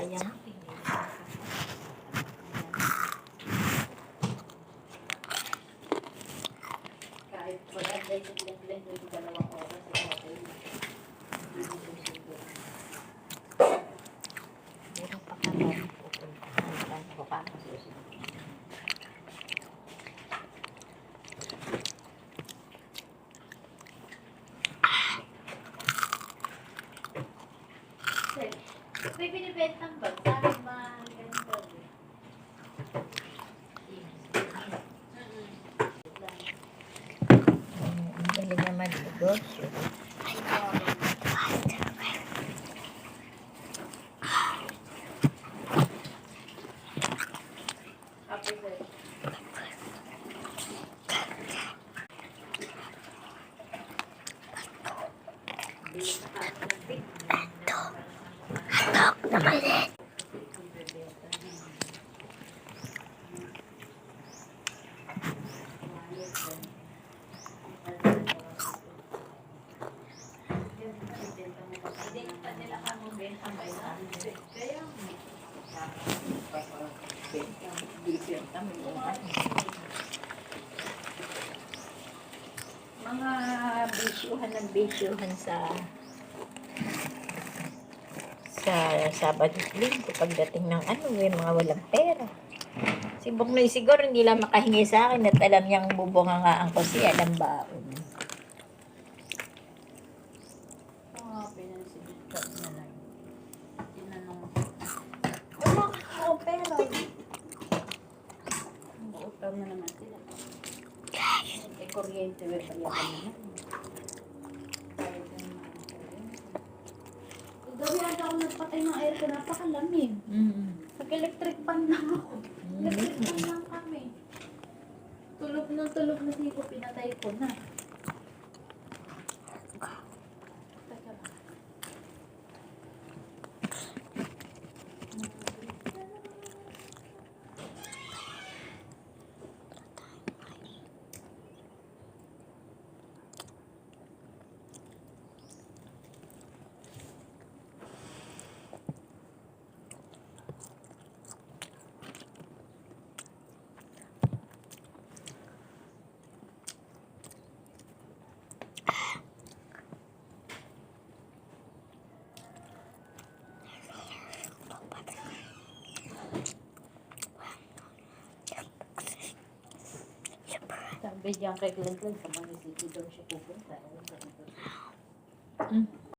sayang. Kahit wala, blend yung 2 oras. Meron pa kami pupuntahan. Saan ko pa ako susunod? May binibentang bag. Sabi mahal ganito. Ang galing naman negosyo. Happy birthday. Mga bisyuhan sa Sabado at Linggo pagdating ng may mga walang pera. Si Bongnoy siguro hindi lang makahingi sa akin at alam niyang bubungangaan ko siya ng baon. Pinansigitan na lang. Tinanong Wala ka pera. utang na naman sila. Kuryente, may palitan naman. Gabi ata ako nagpatay ng aircon, napakalamig. Nag-electric fan lang ako. Electric fan lang kami. Tulog na siko, pinatay ko na. Teka lang. Sabi diyan kay Glenn, sa Manisiti daw siya pupunta.